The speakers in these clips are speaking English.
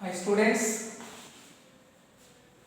Hi students,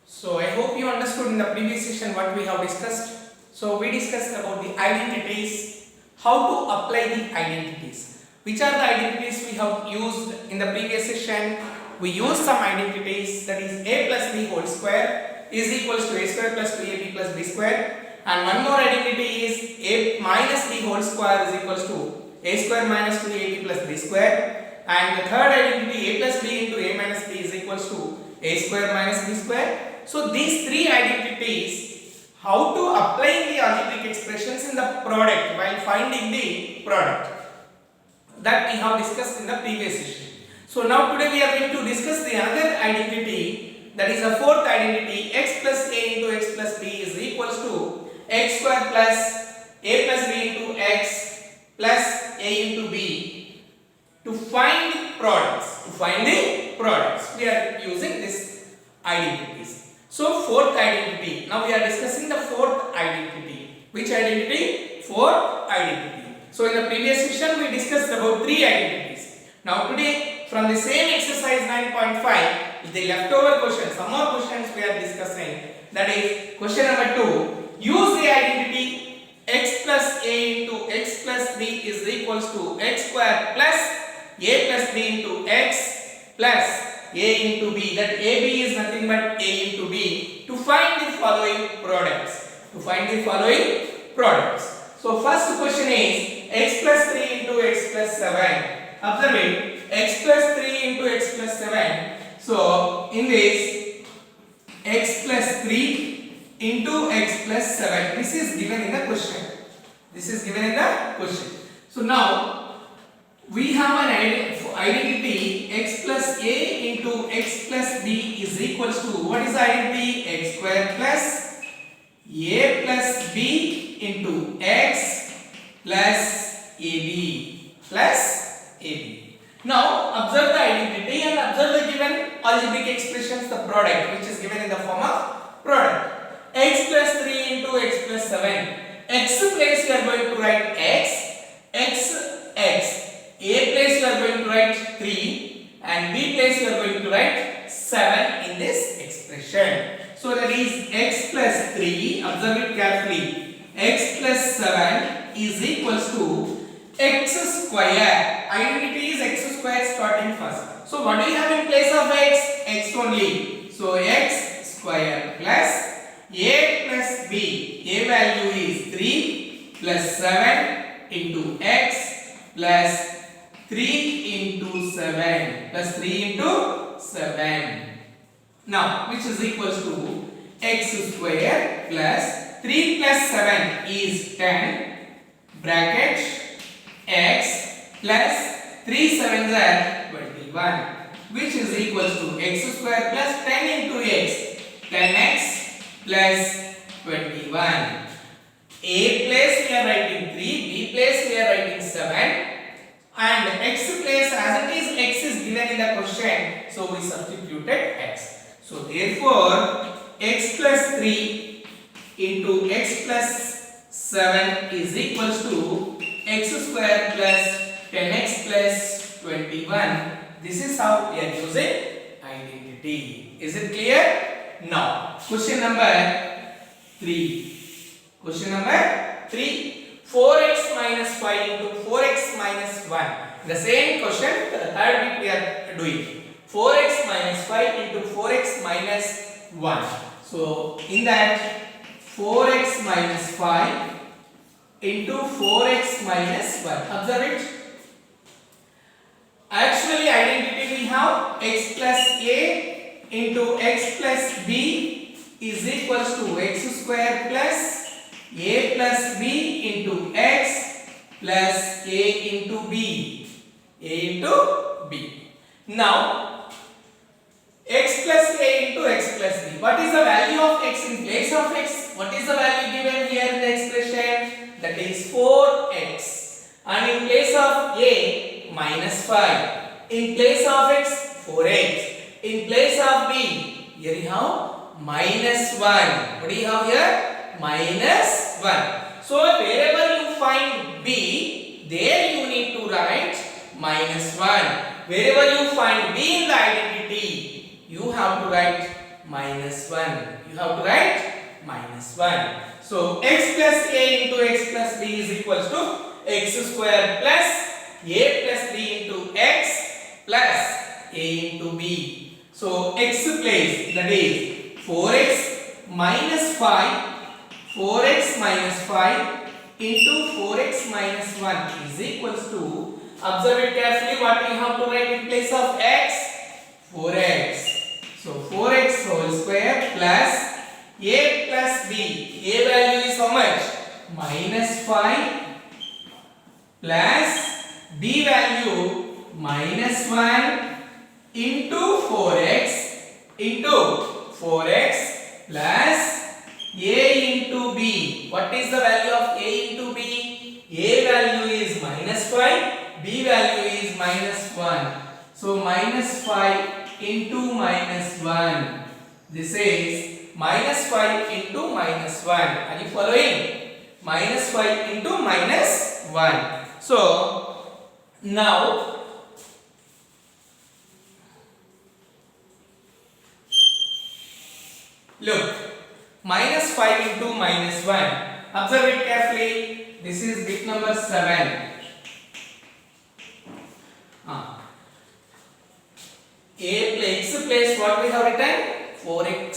so I hope you understood in the previous session what we have discussed. So we discussed about the identities, how to apply the identities. Which are the identities we have used in the previous session? We used some identities, that is a plus b whole square is equals to a square plus 2ab plus b square, and one more identity is a minus b whole square is equals to a square minus 2ab plus b square, and the third identity a plus b into a minus b is equals to a square minus b square. So these three identities, how to apply the algebraic expressions in the product while finding the product, that we have discussed in the previous session. So now today we are going to discuss the another identity, that is a fourth identity, x plus a into x plus b is equals to x square plus a plus b into x plus a into b. To find the products, we are using this identities. So fourth identity, now we are discussing the fourth identity. Which identity? Fourth identity. So in the previous session we discussed about three identities. Now today from the same exercise 9.5, the leftover question, some more questions we are discussing. That is question number 2. Use the identity x plus a into x plus b is equals to x square plus a plus b into x plus a into b, that ab is nothing but a into b, to find the following products. So first question is x plus 3 into x plus 7. Observe it, x plus 3 into x plus 7. So in this, x plus 3 into x plus 7, this is given in the question. So now we have an identity x plus a into x plus b is equals to, what is the identity? X square plus a plus b into x plus ab. Now observe the identity and observe the given algebraic expressions, the product which is given in the form of product. X plus 3 into x plus 7. X place we are going to write x, a place you are going to write 3 and b place you are going to write 7 in this expression. So that is x plus 3, observe it carefully, x plus 7 is equals to x square. Identity is x square starting first. So what do you have in place of x? X only. So x square plus a plus b, a value is 3 plus 7 into x plus 3 into 7 plus 3 into 7. Now which is equals to x square plus 3 plus 7 is 10 bracket x plus 3 sevens are 21, which is equals to x square plus 10 into x, 10x plus 21. A place we are writing 3, b place we are writing 7, and x place, as it is x is given in the question, so we substituted x. So therefore x plus 3 into x plus 7 is equals to x square plus 10x plus 21. This is how we are using identity. Is it clear? Now question number 3. 4x minus 5 into 4x minus 1. The same question, the third bit we are doing. 4x minus 5 into 4x minus 1. So in that 4x minus 5 into 4x minus 1. Observe it. Actually identity we have x plus a into x plus b is equals to x square plus a plus b into x plus a into b. Now x plus a into x plus b. What is the value of x in place of x? What is the value given here in the expression? That is 4x. And in place of a, minus 5. In place of x, 4x. In place of b, here you have minus 1. What do you have here? Minus 1. So wherever you find b, there you need to write minus 1. Wherever you find b in the identity, you have to write minus 1. You have to write minus 1. So x plus a into x plus b is equals to x square plus a plus b into x plus a into b. So x place, that is 4x minus 5, 4x minus 5 into 4x minus 1 is equals to, observe it carefully, what we have to write in place of x? 4x. So 4x whole square plus a plus b. A value is how much? Minus 5 plus b value minus 1 into 4x plus a into b. What is the value of a into b? A value is minus 5, b value is minus 1. So minus 5 into minus 1. This is minus 5 into minus 1. Are you following? Minus 5 into minus 1. So now look, minus 5 into minus 1. Observe it carefully. This is bit number 7. X place what we have written? 4x.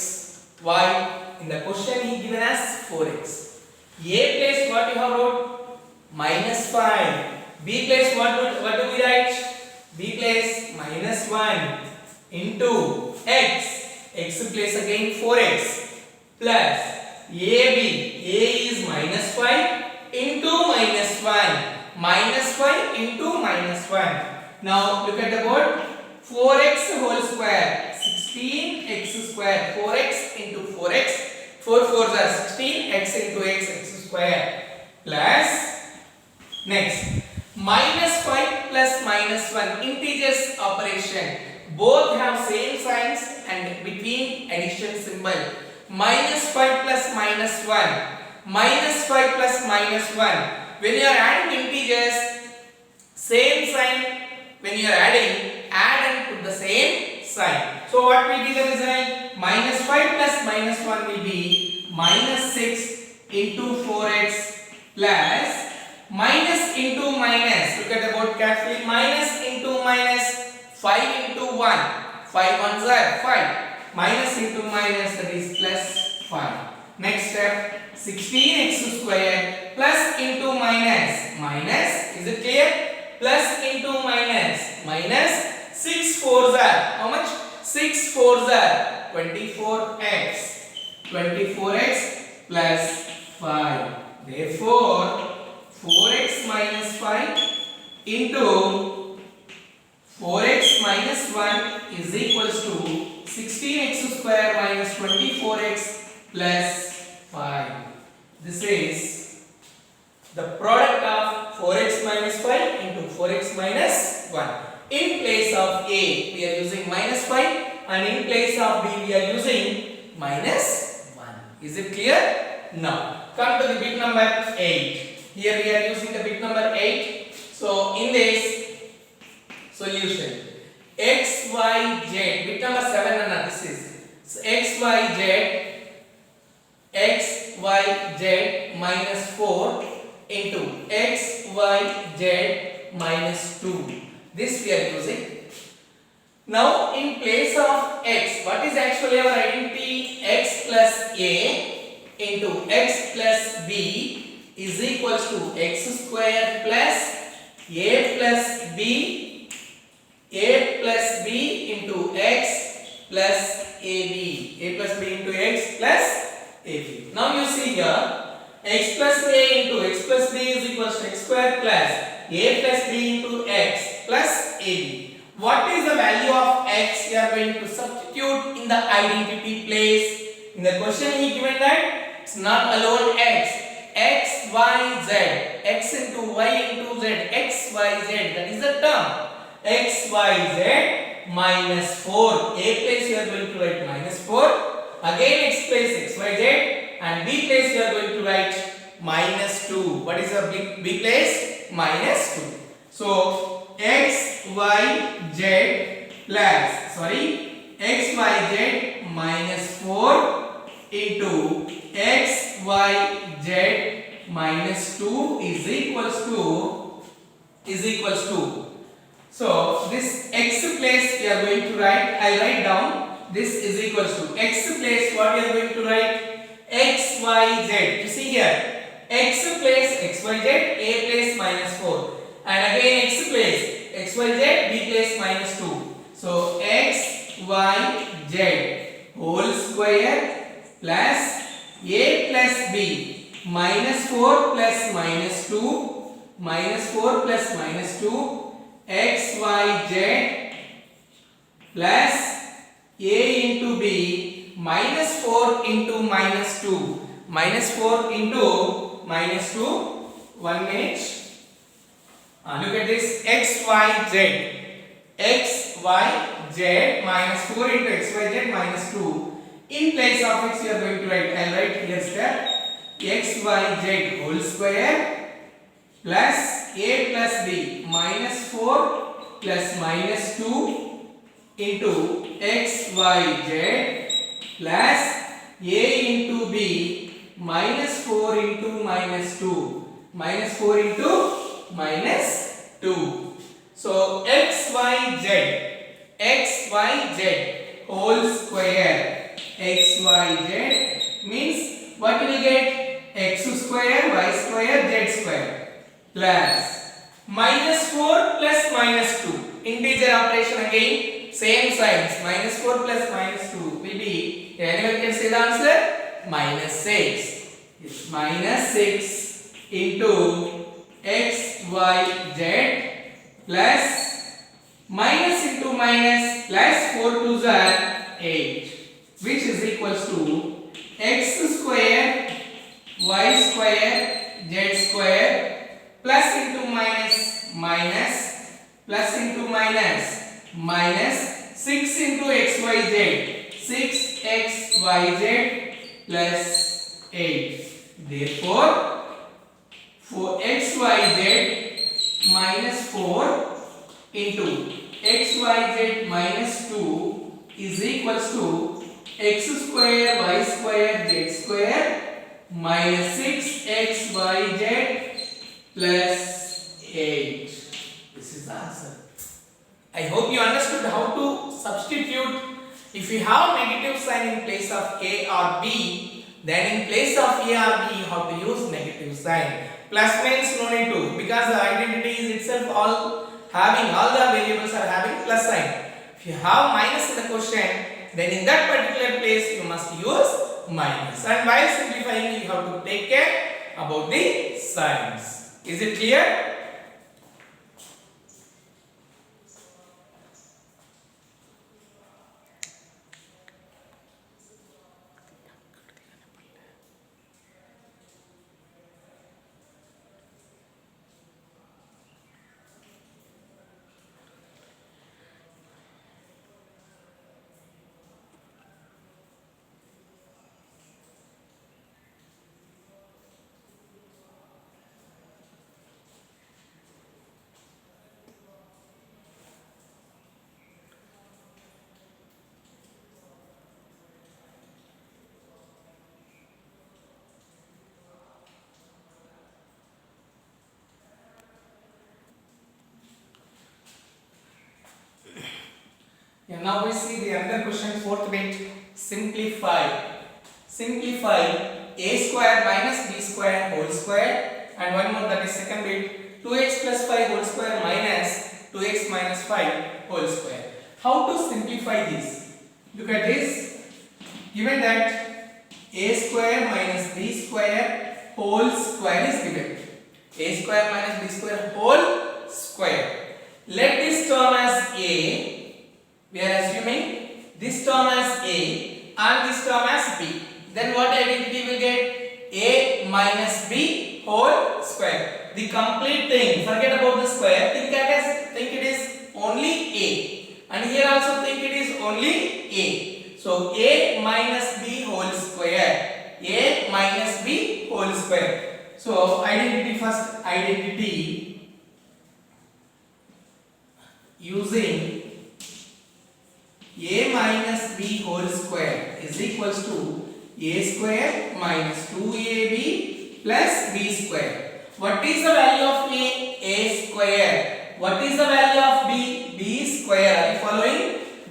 Why? In the question he given us 4x. A place what you have wrote? Minus 5. B place what do we write? B place minus 1 into x. X place again 4x plus AB. A is minus 5 into minus 1. Minus 5 into minus 1. Now look at the board. 4x whole square, 16x square, 4x into 4x, 4 4s are 16, x into x square, plus, next, minus 5 plus minus 1, integers operation, both have same signs and between addition symbol, minus 5 plus minus 1, minus 5 plus minus 1, when you are adding integers, same sign, when you are adding, add and put the same sign. So what will be the result? Minus 5 plus minus 1 will be minus 6 into 4x plus minus into minus. Look at the board carefully. Minus into minus, 5 into 1. 5 ones are 5. Minus into minus, that is plus 5. Next step, 16x square plus into minus. Minus, is it clear? Plus into minus. Minus 6 4s are how much? 6 4s are 24x. 24x plus 5. Therefore, 4x minus 5 into 4x minus 1 is equals to 16x square minus 24x plus 5. This is the product of 4x minus 5 into 4x minus 1. In place of A, we are using minus 5 and in place of B, we are using minus 1. Is it clear? Now, come to the bit number 8. Here we are using the bit number 8. So, in this solution, x, y, z, bit number 7 and this is x, y, z minus 4 into x, y, z minus 2. This we are using. Now in place of x, what is actually our identity? X plus a into x plus b is equals to x square plus a plus b into x plus ab. A plus b into x plus ab. Now you see here, x plus a into x plus b is equals to x square plus a plus b into x plus ab. What is the value of x? We are going to substitute in the identity place. In the question he given that it's not alone x. X, y, z. X into y into z. X, y, z. That is the term. X, y, z minus 4. A place you are going to write minus 4. Again x place x, y, z. And b place you are going to write minus 2. What is your b place? Minus 2. So x y z x y z minus 4 into x y z minus 2 is equals to so this x place we are going to write. I'll write down this is equals to x place what we are going to write x y z. You see here x place x y z, a place minus 4 and again x place x y z, b place minus 2. So x y z whole square plus a plus b minus 4 plus minus 2 minus 4 plus minus 2 x y z plus a into b minus 4 into minus 2 minus 4 into minus 2 1 minute. Look at this x y z minus 4 into x y z minus 2. In place of x you are going to write, I will write here step x y z whole square plus a plus b minus 4 plus minus 2 into x y z plus a into b minus 4 into minus 2 minus 4 into minus 2. So x y z whole square x y z means what will you get x square y square z square plus minus 4 plus minus 2 integer operation again same signs minus 4 plus minus 2 will be anyone can say the answer minus 6. It's minus 6 into x y z plus minus into minus plus 4 to the 8 which is equals to x square y square z square plus into minus minus plus into minus minus 6 into xyz 6xyz plus 8. Therefore for xyz minus 4 into xyz minus 2 is equals to x square y square z square minus 6xyz plus 8. This is the answer. I hope you understood how to substitute. If you have negative sign in place of a or b, then in place of a or b you have to use negative sign. Plus means no need to, because the identity is itself all the variables are having plus sign. If you have minus in the question, then in that particular place you must use minus. And while simplifying you have to take care about the signs. Is it clear? Yeah, now we see the other question, fourth bit. Simplify. Simplify a square minus b square whole square, and one more, that is second bit, 2x plus 5 whole square minus 2x minus 5 whole square. How to simplify this? Look at this. Given that a square minus b square whole square is given. A square minus b square whole square. Let this term as a. We are assuming this term as a and this term as b. Then what identity will get? A minus b whole square. The complete thing. Forget about the square. Think it is only a. And here also think it is only a. So a minus b whole square. A minus b whole square. So identity first. Identity using a minus b whole square is equals to a square minus 2ab plus b square. What is the value of a? A square. What is the value of b? B square. Are you following?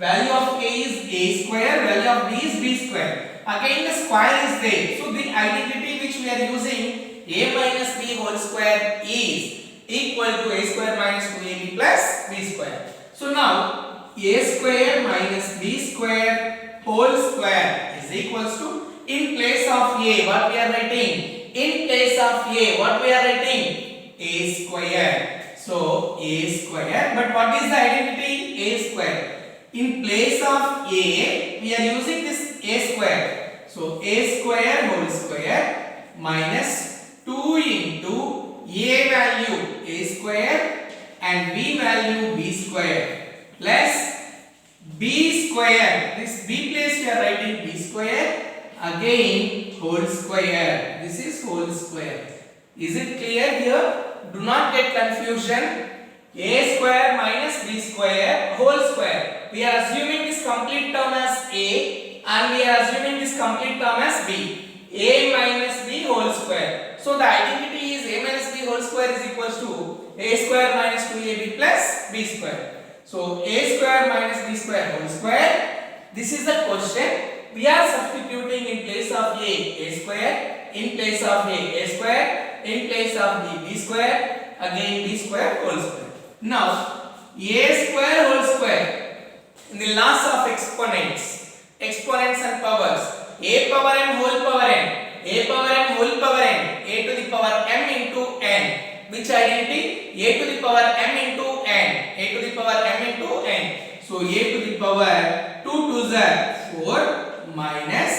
Value of a is a square, value of b is b square. Again the square is there. So the identity which we are using, a minus b whole square is equal to a square minus 2ab plus b square. So now a square minus b square whole square is equals to, in place of a what we are writing? In place of a what we are writing? A square. So a square, but what is the identity? A square. In place of a we are using this a square. So a square whole square minus 2 into a value a square and b value b square plus b square. This b place we are writing b square, again whole square. This is whole square. Is it clear here? Do not get confusion. A square minus b square whole square. We are assuming this complete term as a and we are assuming this complete term as b. A minus b whole square. So the identity is a minus b whole square is equals to a square minus 2ab plus b square. So a square minus b square whole square. This is the question. We are substituting in place of a square, in place of a square, in place of b square, again b square whole square. Now a square whole square, in the laws of exponents and powers, a power m whole power n, a power m whole power n, a to the power m into n. Which identity? A to the power m into n, a to the power m into n. So a to the power 2 to the 4 minus,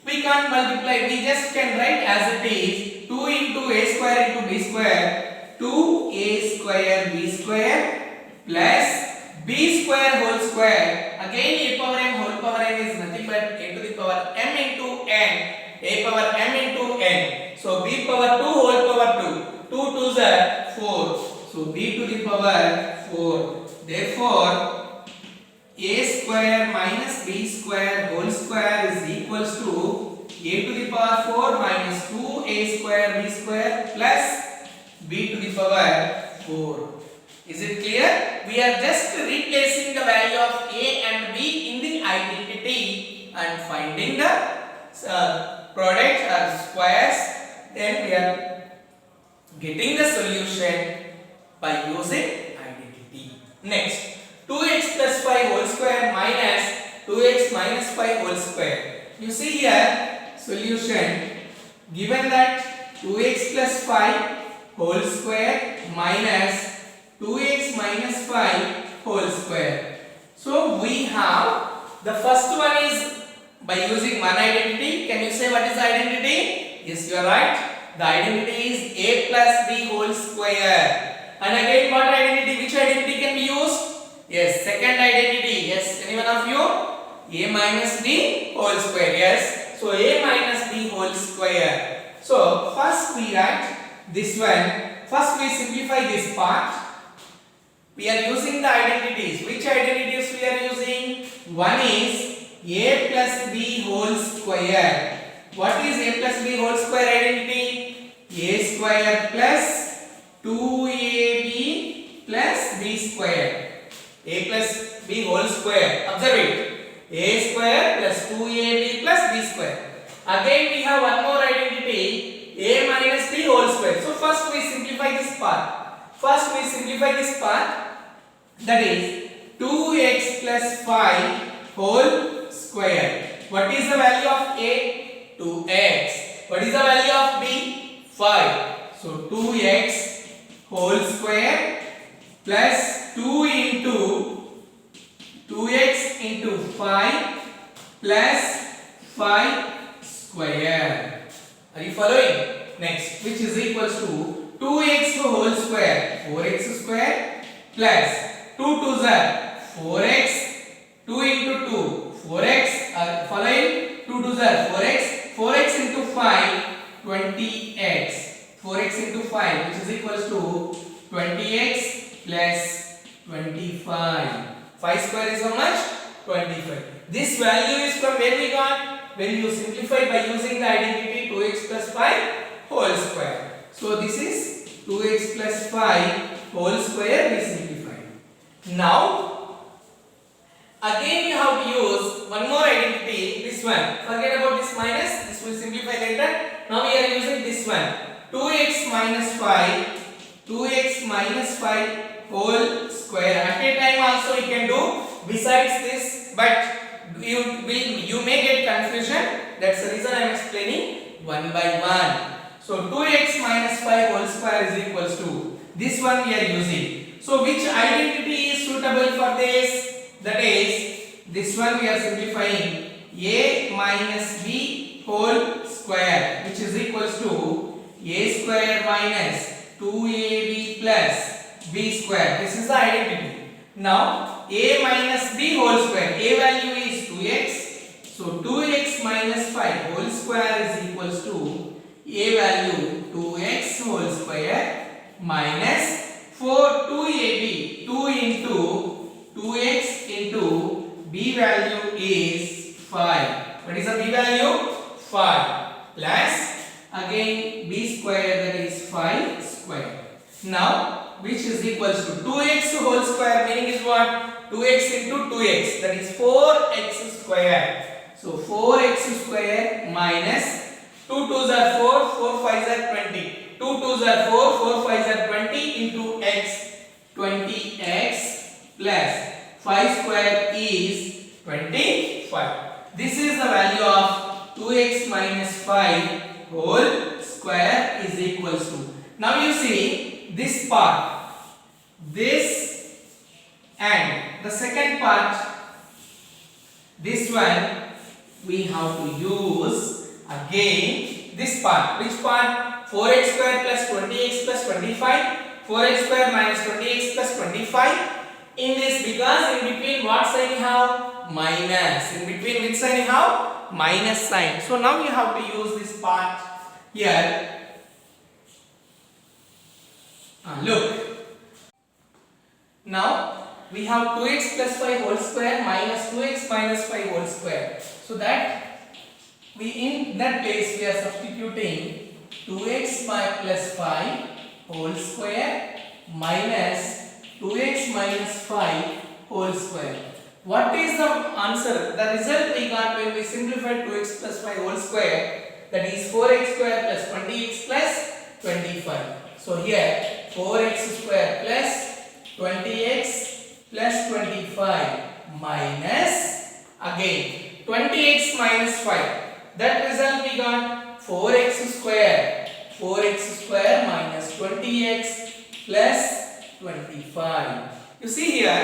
we can't multiply, we just can write as it is, 2 into a square into b square, 2a square b square plus b square whole square. Again a power m whole power n is nothing but a to the power m into n, a power m into n. So b power 2 whole power 2, 2 to the 4. So b to the power 4. Therefore a square minus b square whole square is equals to a to the power 4 minus 2a square b square plus b to the power 4. Is it clear? We are just replacing the value of a and b in the identity and finding the product or squares. Then we are getting the solution by using identity. Next, 2x plus 5 whole square minus 2x minus 5 whole square. You see here solution, given that 2x plus 5 whole square minus 2x minus 5 whole square. So we have, the first one is by using one identity. Can you say what is the identity? Yes, you are right. The identity is a plus b whole square. And again what identity? Which identity can be used? Yes, second identity. Yes, anyone of you? A minus b whole square. Yes. So a minus b whole square. So first we write this one. First we simplify this part. We are using the identities. Which identities we are using? One is a plus b whole square. What is a plus b whole square identity? A square plus 2ab plus b square. A plus b whole square. Observe it. A square plus 2ab plus b square. Again we have one more identity, a minus b whole square. So first we simplify this part. That is 2x plus 5 whole square. What is the value of a? 2x. What is the value of b? 5. So 2x whole square plus 2x into 5 plus 5 square. Are you following? Next, which is equals to 2x whole square, 4x square plus 2 to the 4x, 2 into 2, 4x, following 2 to the 4x, 4x into 5, 20x, 4x into 5 which is equals to 20x plus 25. 5 square is how much? 25. This value is from where we got? When you simplify by using the identity 2x plus 5 whole square. So this is 2x plus 5 whole square we simplified. Now again you have to use one more identity, this one. Forget about this minus, this will simplify later. Now we are using this one. 2x minus 5, 2x minus 5 whole square. At a time also you can do besides this, but you may get confusion. That's the reason I am explaining one by one. So 2x minus 5 whole square is equals to this one we are using. So which identity is suitable for this? That is this one we are simplifying, a minus b whole square, which is equals to a square minus 2ab plus b square. This is the identity. Now a minus b whole square, a value is 2x, so 2x minus 5 whole square is equals to a value 2x whole square minus 4 2ab, 2 into 2x into b value is 5. What is the b value? 5 plus again b square, that is 5 square. Now which is equals to 2x whole square, meaning is what? 2x into 2x, that is 4x square. So 4x square minus 2 2s are 4, 4 5s are 20. 2 2s are 4, 4 5s are 20 into x, 20x plus 5 square is 25. This is the value of 2x minus 5 whole square is equals to. Now you see this part, this and the second part, this one we have to use again this part. Which part? 4x square plus 20x plus 25, 4x square minus 20x plus 25. In this, because in between what sign you have? Minus. In between which sign you have? Minus sign. So now you have to use this part here. Look. Now we have 2x plus 5 whole square minus 2x minus 5 whole square. So that we in that place we are substituting 2x plus 5 whole square minus 2x minus 5 whole square. What is the answer? The result we got when we simplified 2x plus 5 whole square, that is 4x square plus 20x plus 25. So here 4x square plus 20x plus 25 minus again 20x minus 5. That result we got 4x square minus 20x plus 25. You see here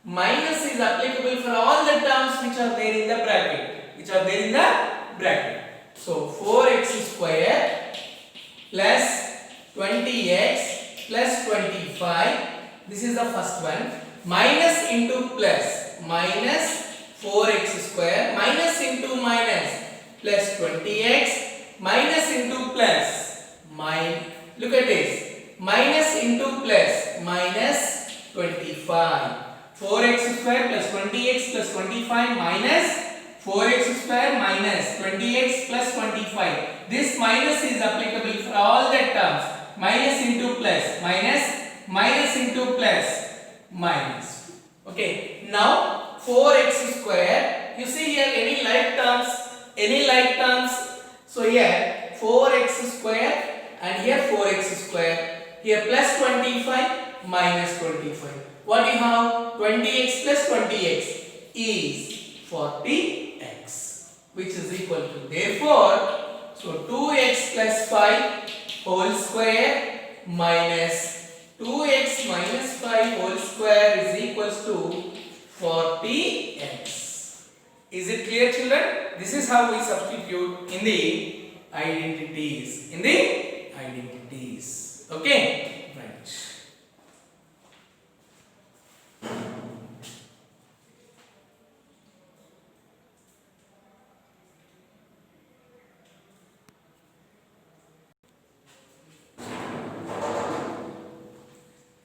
minus is applicable for all the terms which are there in the bracket. So 4x square plus 20x plus 25, this is the first one, minus into plus, minus 4x square minus into minus plus 20x minus into plus, look at this, minus into plus minus 25. 4x square plus 20x plus 25 minus 4x square minus 20x plus 25. This minus is applicable for all the terms. Minus into plus, minus into plus, minus. Okay. Now 4x square. You see here any like terms. So here 4x square and here 4x square. Here plus 25 minus 25. What do you have? 20x plus 20x is 40x, which is equal to, therefore, so 2x plus 5 whole square minus 2x minus 5 whole square is equals to 40x. Is it clear, children? This is how we substitute in the identities. Okay? Right.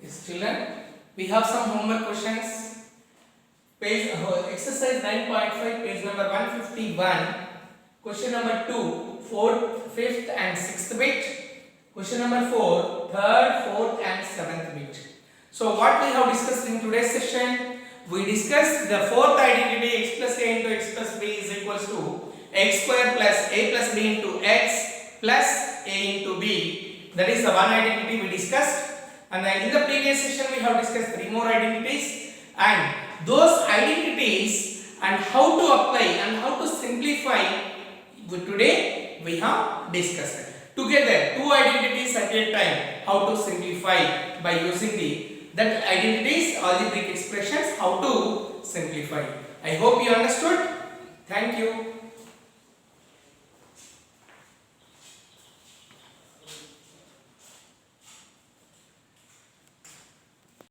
Yes, children. We have some homework questions. Page exercise 9.5, page number 151. Question number 2, 4th, 5th and 6th bit. Question number 4, 3rd, 4th and 7th bit. So what we have discussed in today's session, we discussed the fourth identity x plus a into x plus b is equals to x square plus a plus b into x plus a into b. That is the one identity we discussed. And in the previous session we have discussed three more identities, and those identities and how to apply and how to simplify today we have discussed. Together two identities at a time, how to simplify by using that identities, algebraic expressions, how to simplify. I hope you understood. Thank you.